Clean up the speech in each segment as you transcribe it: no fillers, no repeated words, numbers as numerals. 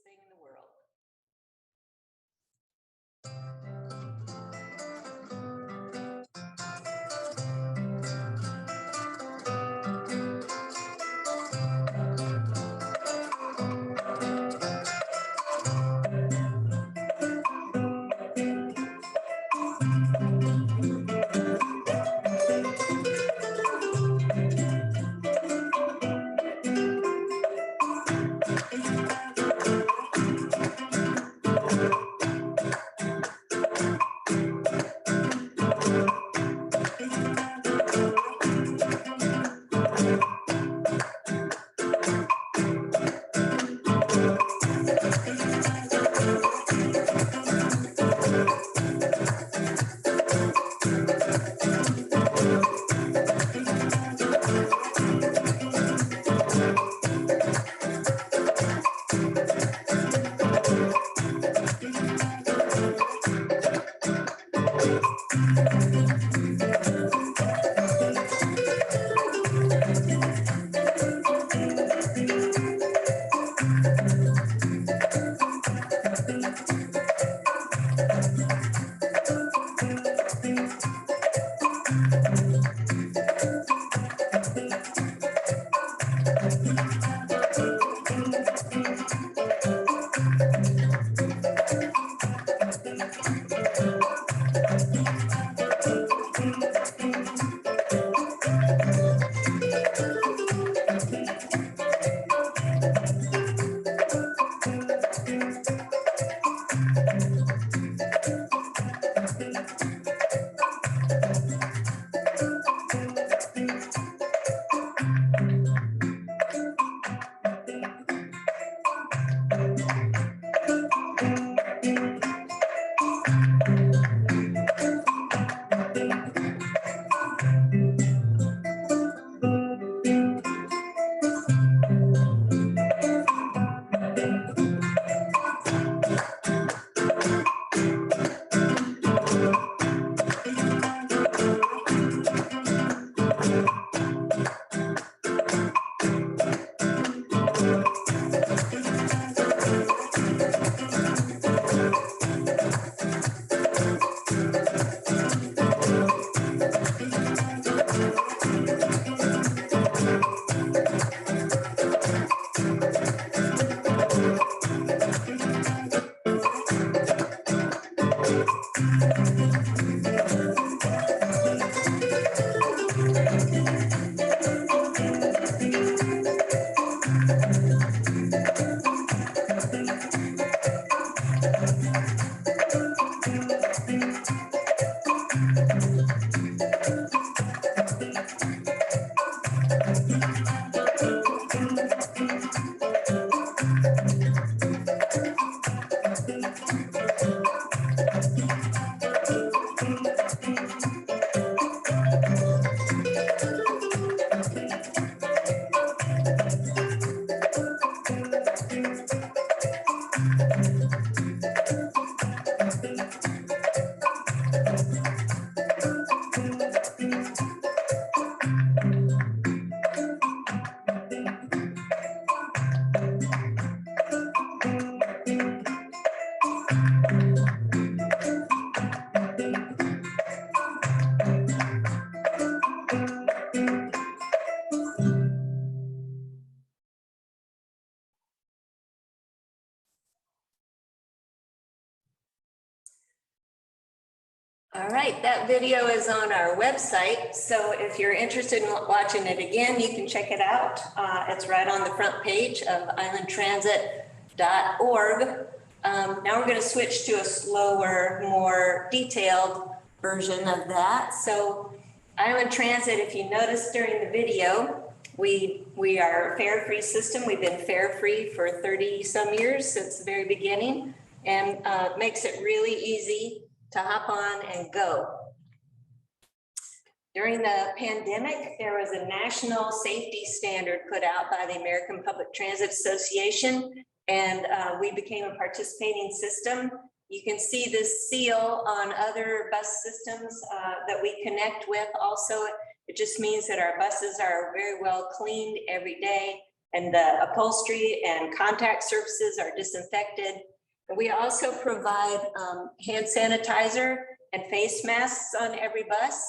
easiest thing in the world. All right, that video is on our website. So if you're interested in watching it again, you can check it out. It's right on the front page of islandtransit.org. Now we're going to switch to a slower, more detailed version of that. So Island Transit, if you noticed during the video, we are a fare-free system. We've been fare-free for 30 some years since the very beginning, and makes it really easy to hop on and go. During the pandemic, there was a national safety standard put out by the American Public Transit Association, and we became a participating system. You can see this seal on other bus systems that we connect with. Also, it just means that our buses are very well cleaned every day. and the upholstery and contact surfaces are disinfected. And we also provide hand sanitizer and face masks on every bus.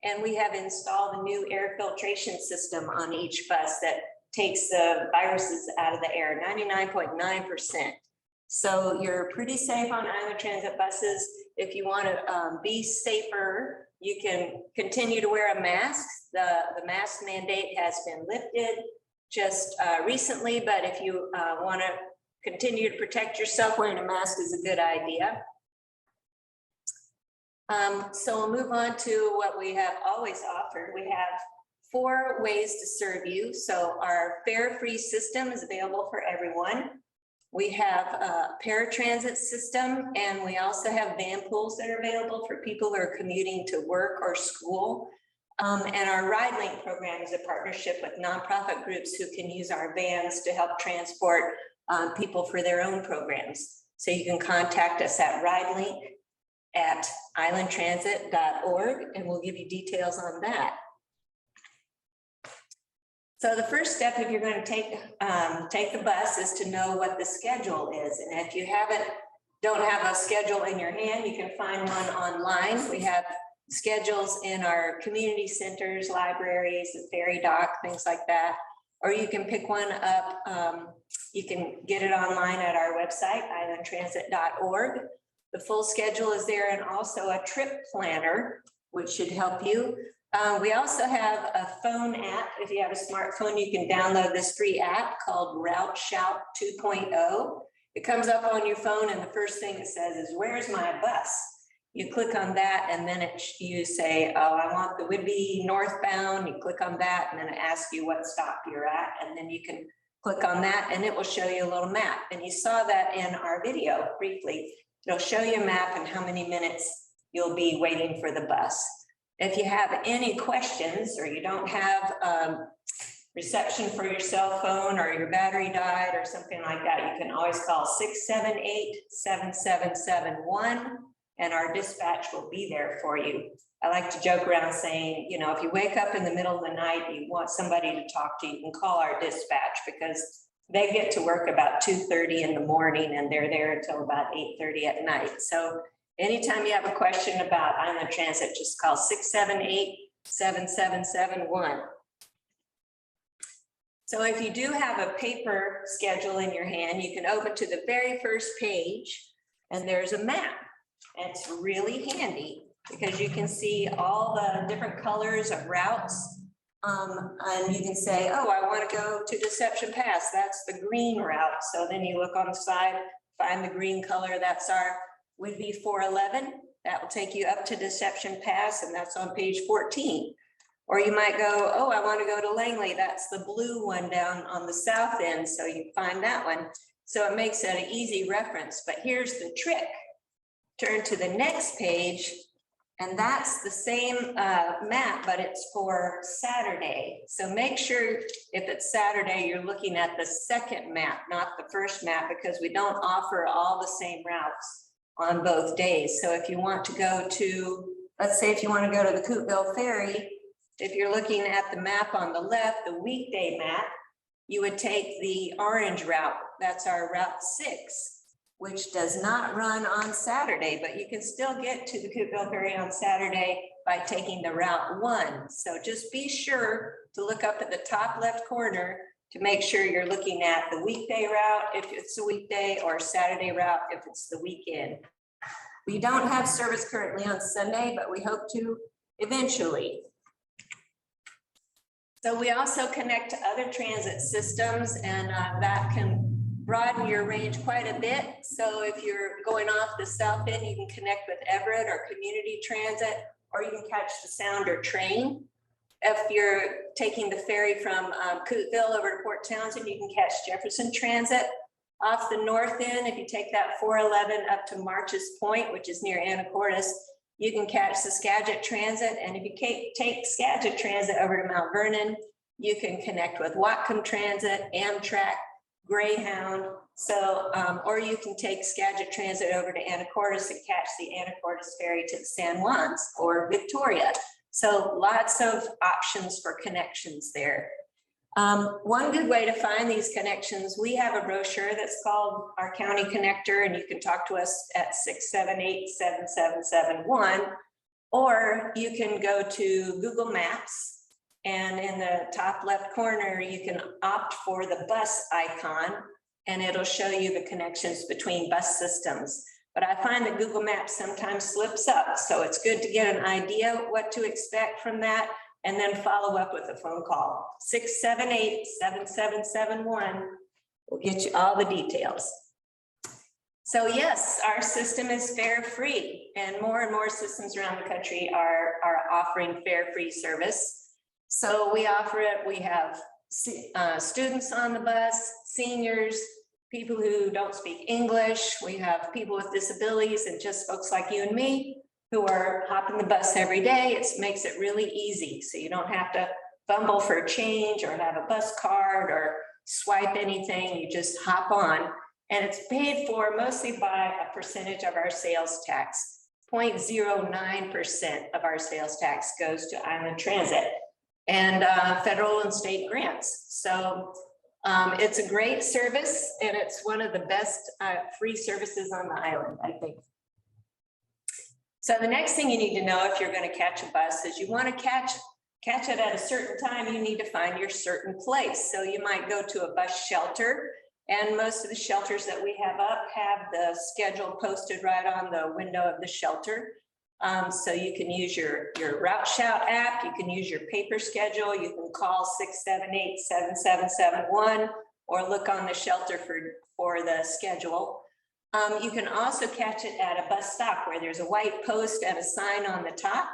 And we have installed a new air filtration system on each bus that takes the viruses out of the air, 99.9%. So you're pretty safe on Island Transit buses. If you want to be safer, you can continue to wear a mask. The mask mandate has been lifted just recently, but if you want to continue to protect yourself, wearing a mask is a good idea. So we'll move on to what we have always offered. We have 4 ways to serve you. So our fare-free system is available for everyone. We have a paratransit system, and we also have van pools that are available for people who are commuting to work or school. And our Ride Link program is a partnership with nonprofit groups who can use our vans to help transport people for their own programs. So you can contact us at ridelink@islandtransit.org, and we'll give you details on that. So the first step, if you're going to take the bus, is to know what the schedule is. And if you don't have a schedule in your hand, you can find one online. We have schedules in our community centers, libraries, the ferry dock, things like that. Or you can pick one up. You can get it online at our website, islandtransit.org. The full schedule is there, and also a trip planner, which should help you. We also have a phone app. If you have a smartphone, you can download this free app called Route Shout 2.0. It comes up on your phone, and the first thing it says is, "Where's my bus?" You click on that, and then you say, "Oh, I want the Whidbey northbound." You click on that, and then it asks you what stop you're at, and then you can click on that, and it will show you a little map. And you saw that in our video briefly. It'll show you a map and how many minutes you'll be waiting for the bus. If you have any questions, or you don't have reception for your cell phone, or your battery died or something like that, you can always call 678-7771, and our dispatch will be there for you. I like to joke around saying, you know, if you wake up in the middle of the night, you want somebody to talk to, you can call our dispatch, because they get to work about 2:30 in the morning, and they're there until about 8:30 at night. So anytime you have a question about Island Transit, just call 678-7771. So if you do have a paper schedule in your hand, you can open to the very first page, and there's a map. And it's really handy because you can see all the different colors of routes. And you can say, "Oh, I want to go to Deception Pass. That's the green route." So then you look on the side, find the green color. That's our Whidbey 411. That will take you up to Deception Pass, and that's on page 14. Or you might go, "Oh, I want to go to Langley. That's the blue one down on the south end." So you find that one. So it makes it an easy reference. But here's the trick. Turn to the next page, and that's the same map, but it's for Saturday. So make sure if it's Saturday, you're looking at the second map, not the first map, because we don't offer all the same routes on both days. So if you want to go to, let's say if you want to go to the Coopville Ferry, if you're looking at the map on the left, the weekday map, you would take the orange route. That's our Route 6. Which does not run on Saturday, but you can still get to the Coopville Ferry on Saturday by taking the Route 1. So just be sure to look up at the top left corner to make sure you're looking at the weekday route if it's a weekday, or Saturday route if it's the weekend. We don't have service currently on Sunday, but we hope to eventually. So we also connect to other transit systems, and that can broaden your range quite a bit. So if you're going off the south end, you can connect with Everett or Community Transit, or you can catch the Sounder train. If you're taking the ferry from Coopville over to Port Townsend, you can catch Jefferson Transit. Off the north end, if you take that 411 up to March's Point, which is near Anacortes, you can catch the Skagit Transit. And if you take Skagit Transit over to Mount Vernon, you can connect with Whatcom Transit, Amtrak, Greyhound. So, or you can take Skagit Transit over to Anacortes and catch the Anacortes ferry to the San Juans or Victoria. So lots of options for connections there. One good way to find these connections, we have a brochure that's called our County Connector, and you can talk to us at 678-7771, or you can go to Google Maps, and in the top left corner, you can opt for the bus icon, and it'll show you the connections between bus systems. But I find that Google Maps sometimes slips up, so it's good to get an idea what to expect from that, and then follow up with a phone call. 678-7771 will get you all the details. So yes, our system is fare free, and more systems around the country are offering fare free service. So we offer it. We have students on the bus, seniors, people who don't speak English. We have people with disabilities and just folks like you and me who are hopping the bus every day. It makes it really easy. So you don't have to fumble for change or have a bus card or swipe anything. You just hop on, and it's paid for mostly by a percentage of our sales tax. 0.09% of our sales tax goes to Island Transit and federal and state grants. So it's a great service, and it's one of the best free services on the island, I think. So the next thing you need to know if you're going to catch a bus is you want to catch it at a certain time. You need to find your certain place. So you might go to a bus shelter, and most of the shelters that we have up have the schedule posted right on the window of the shelter. So you can use your Route Shout app, you can use your paper schedule, you can call 678-7771 or look on the shelter for the schedule. You can also catch it at a bus stop where there's a white post and a sign on the top,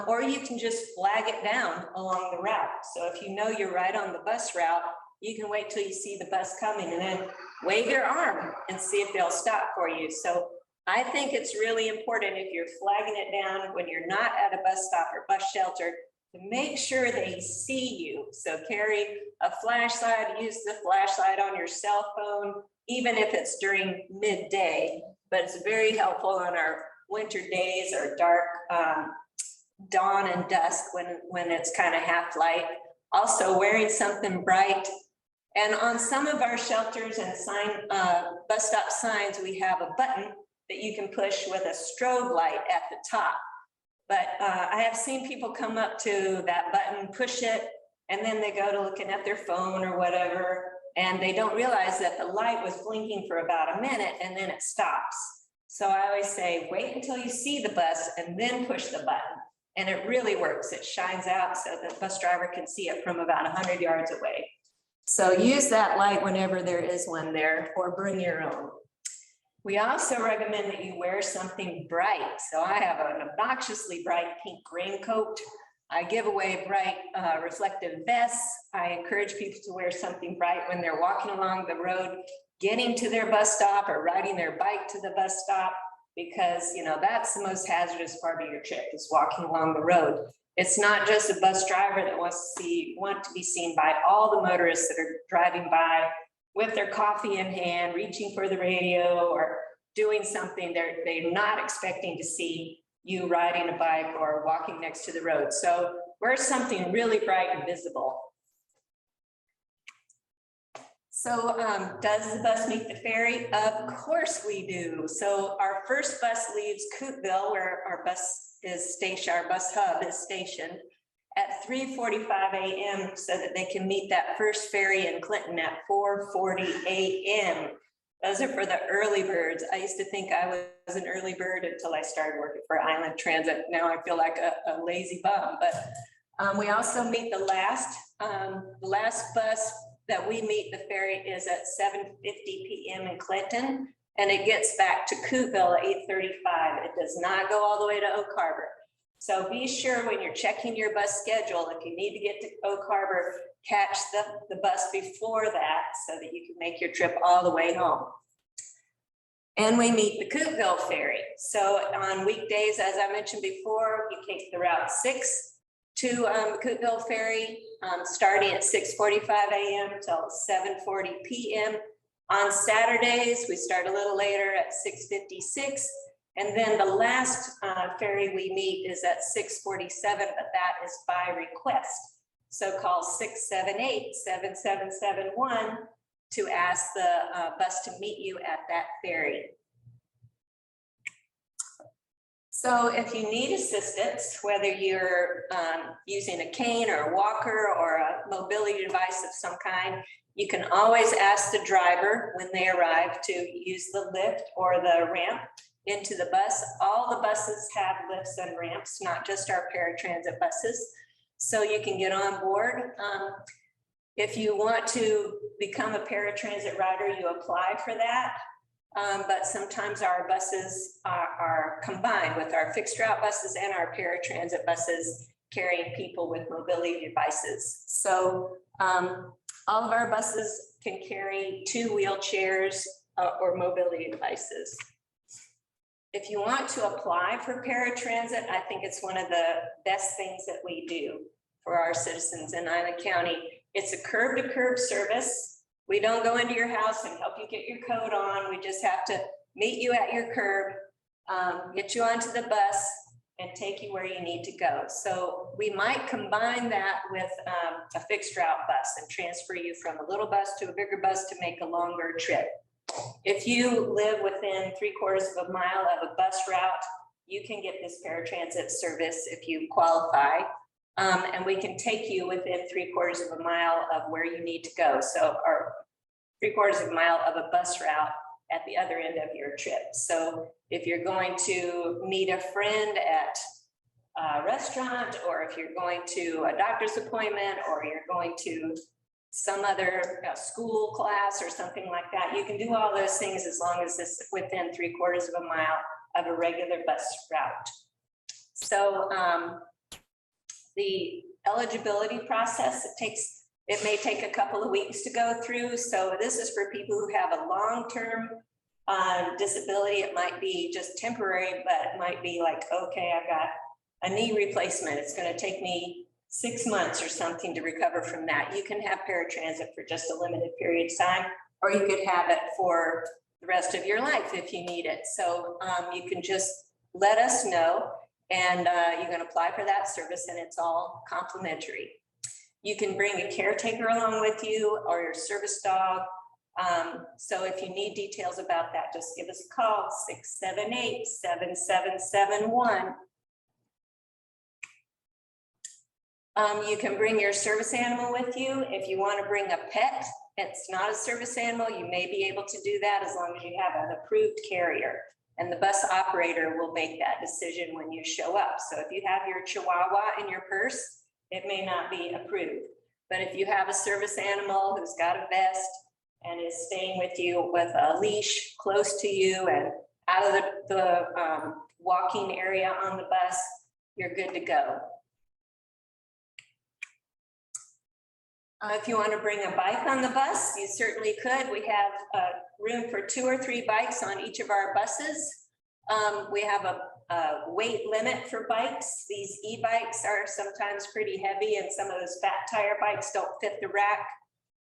or you can just flag it down along the route. So if you know you're right on the bus route, you can wait till you see the bus coming and then wave your arm and see if they'll stop for you. So I think it's really important if you're flagging it down when you're not at a bus stop or bus shelter to make sure they see you. So carry a flashlight, use the flashlight on your cell phone, even if it's during midday, but it's very helpful on our winter days or dark dawn and dusk when it's kind of half light. Also wearing something bright. And on some of our shelters and bus stop signs, we have a button that you can push with a strobe light at the top. But I have seen people come up to that button, push it, and then they go to looking at their phone or whatever, and they don't realize that the light was blinking for about a minute and then it stops. So I always say, wait until you see the bus and then push the button. And it really works. It shines out so the bus driver can see it from about 100 yards away. So use that light whenever there is one there, or bring your own. We also recommend that you wear something bright. So I have an obnoxiously bright pink raincoat. I give away bright reflective vests. I encourage people to wear something bright when they're walking along the road, getting to their bus stop or riding their bike to the bus stop, because that's the most hazardous part of your trip, is walking along the road. It's not just a bus driver that want to be seen by all the motorists that are driving by with their coffee in hand, reaching for the radio or doing something they're not expecting to see you riding a bike or walking next to the road. So wear something really bright and visible. So does the bus meet the ferry? Of course we do. So our first bus leaves Coopville, where our bus is stationed, our bus hub is stationed, at 3:45 a.m. so that they can meet that first ferry in Clinton at 4:40 a.m. Those are for the early birds. I used to think I was an early bird until I started working for Island Transit. Now I feel like a lazy bum, but we also meet the last bus that we meet the ferry is at 7:50 p.m. in Clinton, and it gets back to Coopville at 8:35. It does not go all the way to Oak Harbor. So be sure when you're checking your bus schedule, if you need to get to Oak Harbor, catch the bus before that so that you can make your trip all the way home. And we meet the Coopville ferry. So on weekdays, as I mentioned before, you take the Route 6 to Coopville ferry, starting at 6:45 a.m. till 7:40 p.m. On Saturdays, we start a little later at 6:56. And then the last ferry we meet is at 6:47, but that is by request. So call 678-7771 to ask the bus to meet you at that ferry. So if you need assistance, whether you're using a cane or a walker or a mobility device of some kind, you can always ask the driver when they arrive to use the lift or the ramp into the bus. All the buses have lifts and ramps, not just our paratransit buses. So you can get on board. If you want to become a paratransit rider, you apply for that. But sometimes our buses are combined with our fixed route buses and our paratransit buses carrying people with mobility devices. So all of our buses can carry 2 wheelchairs or mobility devices. If you want to apply for paratransit, I think it's one of the best things that we do for our citizens in Island County. It's a curb-to-curb service. We don't go into your house and help you get your coat on. We just have to meet you at your curb, get you onto the bus, and take you where you need to go. So we might combine that with a fixed route bus and transfer you from a little bus to a bigger bus to make a longer trip. If you live within 3/4 of a mile of a bus route, you can get this paratransit service if you qualify. And we can take you within 3/4 of a mile of where you need to go. So, or 3/4 of a mile of a bus route at the other end of your trip. So if you're going to meet a friend at a restaurant, or if you're going to a doctor's appointment, or you're going to some other school class or something like that, you can do all those things as long as it's within 3/4 of a mile of a regular bus route. So the eligibility process, it may take a couple of weeks to go through. So this is for people who have a long-term disability. It might be just temporary, but it might be like, okay, I've got a knee replacement. It's going to take me 6 months or something to recover from that. You can have paratransit for just a limited period of time, or you could have it for the rest of your life if you need it. So you can just let us know, and you can apply for that service, and it's all complimentary. You can bring a caretaker along with you or your service dog. So if you need details about that, just give us a call, 678-7771. You can bring your service animal with you. If you want to bring a pet, it's not a service animal, you may be able to do that as long as you have an approved carrier. And the bus operator will make that decision when you show up. So if you have your Chihuahua in your purse, it may not be approved. But if you have a service animal who's got a vest and is staying with you with a leash close to you and out of the walking area on the bus, you're good to go. If you want to bring a bike on the bus, you certainly could. We have room for 2 or 3 bikes on each of our buses. We have a weight limit for bikes. These e-bikes are sometimes pretty heavy, and some of those fat tire bikes don't fit the rack.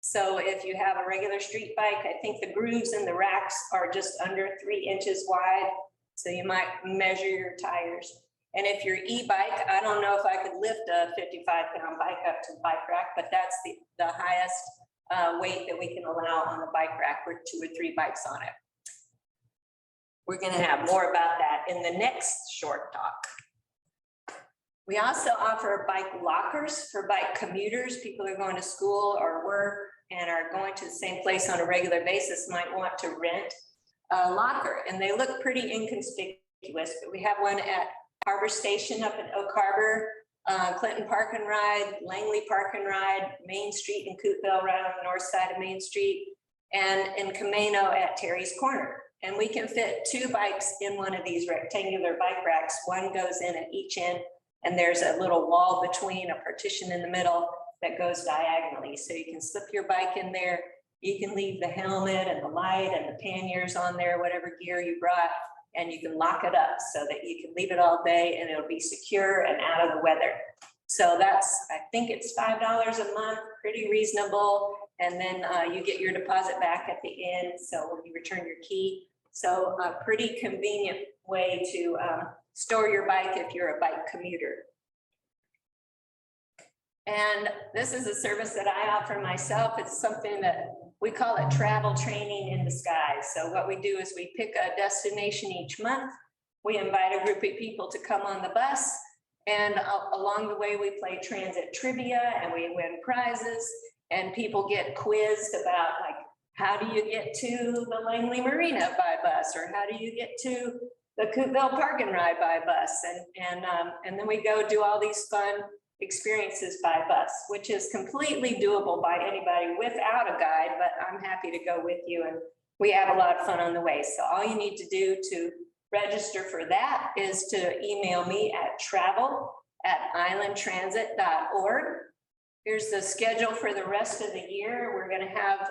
So if you have a regular street bike, I think the grooves in the racks are just under 3 inches wide. So you might measure your tires. And if your e-bike, I don't know if I could lift a 55-pound bike up to the bike rack, but that's the highest weight that we can allow on the bike rack with 2 or 3 bikes on it. We're going to have more about that in the next short talk. We also offer bike lockers for bike commuters. People who are going to school or work and are going to the same place on a regular basis might want to rent a locker, and they look pretty inconspicuous, but we have one at Harbor Station up in Oak Harbor, Clinton Park and Ride, Langley Park and Ride, Main Street and Coopville right on the north side of Main Street, and in Camano at Terry's Corner. And we can fit 2 bikes in one of these rectangular bike racks. One goes in at each end, and there's a little wall between, a partition in the middle that goes diagonally. So you can slip your bike in there. You can leave the helmet and the light and the panniers on there, whatever gear you brought, and you can lock it up so that you can leave it all day and it'll be secure and out of the weather. So that's, I think it's $5 a month, pretty reasonable. And then you get your deposit back at the end. So when you return your key. So a pretty convenient way to store your bike if you're a bike commuter. And this is a service that I offer myself. It's something that we call it travel training in disguise. So what we do is we pick a destination each month. We invite a group of people to come on the bus, and along the way we play transit trivia and we win prizes, and people get quizzed about, like, how do you get to the Langley Marina by bus, or how do you get to the Coopville Park and Ride by bus, and then we go do all these fun experiences by bus, which is completely doable by anybody without a guide, but I'm happy to go with you, and we have a lot of fun on the way. So all you need to do to register for that is to email me at travel@islandtransit.org. Here's the schedule for the rest of the year. We're going to have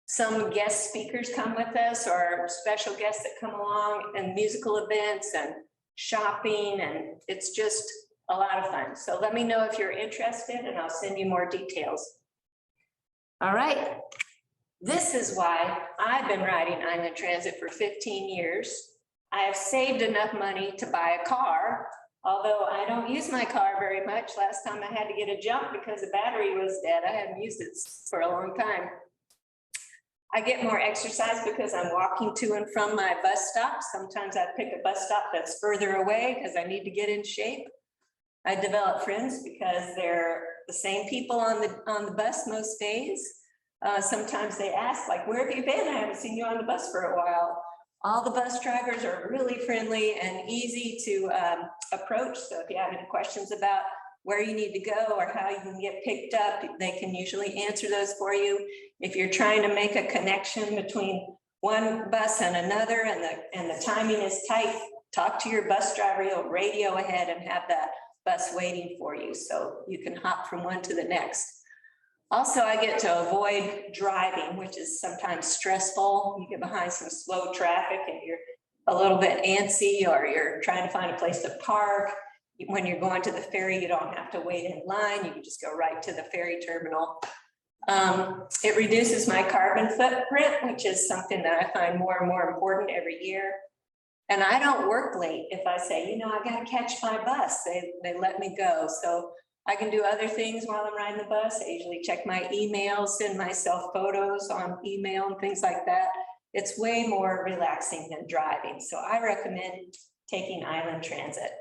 some guest speakers come with us, or special guests that come along, and musical events and shopping, and it's just a lot of fun. So let me know if you're interested and I'll send you more details. All right. This is why I've been riding Island Transit for 15 years. I have saved enough money to buy a car, although I don't use my car very much. Last time I had to get a jump because the battery was dead. I haven't used it for a long time. I get more exercise because I'm walking to and from my bus stop. Sometimes I pick a bus stop that's further away because I need to get in shape. I develop friends because they're the same people on the bus most days. Sometimes they ask, like, where have you been? I haven't seen you on the bus for a while. All the bus drivers are really friendly and easy to approach. So if you have any questions about where you need to go or how you can get picked up, they can usually answer those for you. If you're trying to make a connection between one bus and another, and the timing is tight, talk to your bus driver. He'll radio ahead and have that bus waiting for you, so you can hop from one to the next. Also, I get to avoid driving, which is sometimes stressful. You get behind some slow traffic and you're a little bit antsy, or you're trying to find a place to park. When you're going to the ferry, you don't have to wait in line. You can just go right to the ferry terminal. It reduces my carbon footprint, which is something that I find more and more important every year. And I don't work late. If I say, you know, I got to catch my bus, they let me go. So I can do other things while I'm riding the bus. I usually check my emails, send myself photos on email and things like that. It's way more relaxing than driving. So I recommend taking Island Transit.